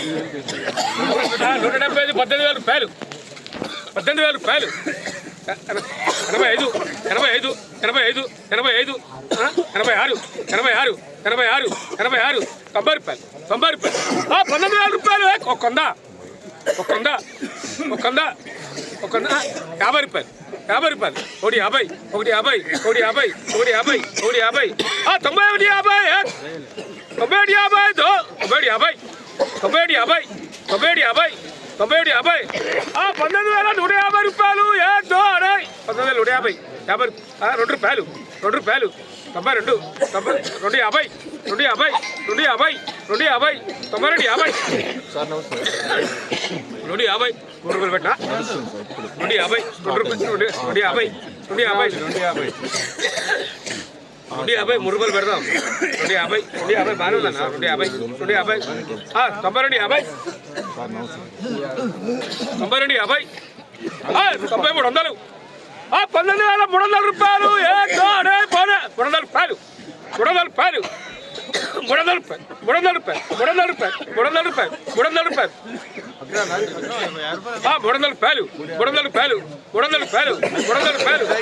175 18,000 రూపాయలు 18,000 రూపాయలు 85 85 85 85 86 86 86 86 90 రూపాయలు 90 రూపాయలు 19,000 రూపాయలు ఒక 50 రూపాయలు 50 రూపాయలు 150 150 150 150 150 91 50 91 50 91 50 91 50 91 50 19,150 రూపాయలు 19,150 2 రూపాయలు 2 రూపాయలు 92 250 250 250 250 92 50 250 3 రూపాయలు పెట్టా 250 250 250 3 రూపాయలు పెడదాం 250 బాగానే ఉందన్నా 250 92 50 92 50 9300 19,300 రూపాయలు 300 రూపాయలు 300 రూపాయలు 300 రూపాయలు 300 రూపాయలు 300 రూపాయలు 300 రూపాయలు 300 రూపాయలు 300 రూపాయలు 300 రూపాయలు 300 రూపాయలు 300 రూపాయలు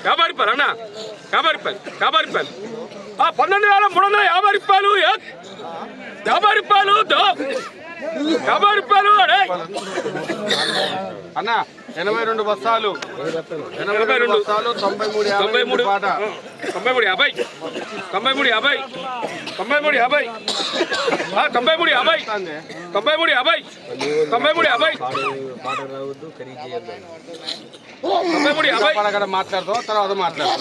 యాభై రూపాయలు అన్న 50 రూపాయలు 50 రూపాయలు 19,350 రూపాయలు 50 రూపాయలు 50 రూపాయలు అన్న 82 బస్తాలు 82 బస్తాలు 93 93 93 50 93 50 93 50 93 50 93 50 93 50 మాట్లాడతావు తర్వాత మాట్లాడు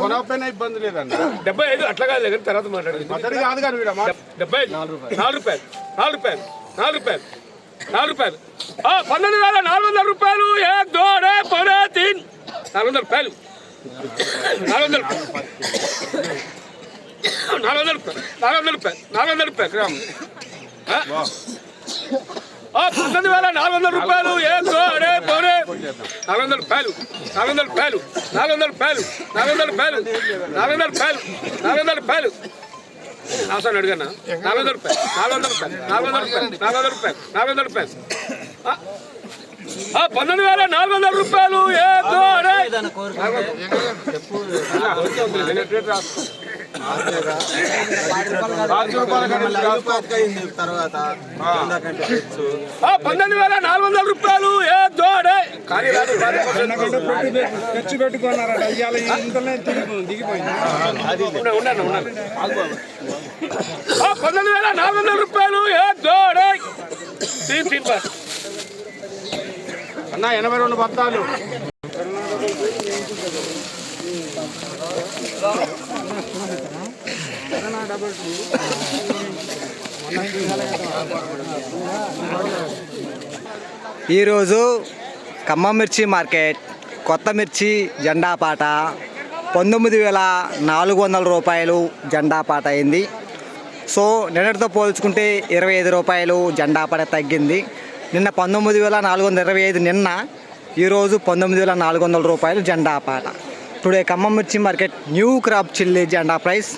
కొనకపోయినా ఇబ్బంది లేదన్న 75 అట్లా కాదు దగ్గర తర్వాత మాట్లాడదు కాదు కానీ 75 4 రూపాయలు 4 రూపాయలు 4 రూపాయలు 4 రూపాయలు 12,400 రూపాయలు 1 2 3 400 రూపాయలు 400 రూపాయలు 400 రూపాయలు 400 రూపాయలు గ్రాము 19,400 రూపాయలు 1 2 400 రూపాయలు 400 రూపాయలు 400 రూపాయలు 400 రూపాయలు 400 రూపాయలు 400 రూపాయలు ఆసాను అడిగానా 400 రూపాయలు 400 రూపాయలు 400 రూపాయలు 400 రూపాయలు 400 రూపాయలు 19,400 రూపాయలు 19,400 రూపాయలు ఖర్చు పెట్టుకున్నారట ఇవాళ ఇంతనే దిగిపోయింది 19,400 రూపాయలు అన్న 82 బస్తాలు ఈరోజు ఖమ్మం మిర్చి మార్కెట్ కొత్త మిర్చి జెండా పాట 19,400 రూపాయలు జెండా పాట అయింది. సో నిన్నటితో పోల్చుకుంటే 25 రూపాయలు జెండా పాట తగ్గింది. నిన్న 19,425 నిన్న, ఈరోజు 19,400 రూపాయలు జెండా పాట. టుడే ఖమ్మం మిర్చి మార్కెట్ న్యూ క్రాప్ చిల్లీ జెండా ప్రైస్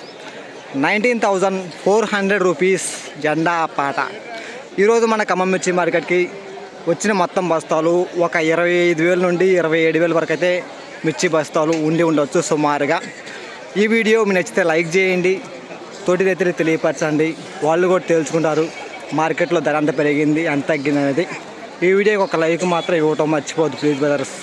19,400 రూపీస్ జెండా పాట. ఈరోజు మన ఖమ్మం మిర్చి మార్కెట్కి వచ్చిన మొత్తం బస్తాలు ఒక 25,000 నుండి 27,000 వరకు అయితే మిర్చి బస్తాలు ఉండొచ్చు సుమారుగా. ఈ వీడియో మీకు నచ్చితే లైక్ చేయండి, తోటి రైతులు తెలియపరచండి, వాళ్ళు కూడా తెలుసుకుంటారు మార్కెట్లో ధర అంత పెరిగింది అంత తగ్గింది అనేది. ఈ వీడియోకి ఒక లైక్ మాత్రం ఇవ్వటం మర్చిపోవద్దు ప్లీజ్ బ్రదర్స్.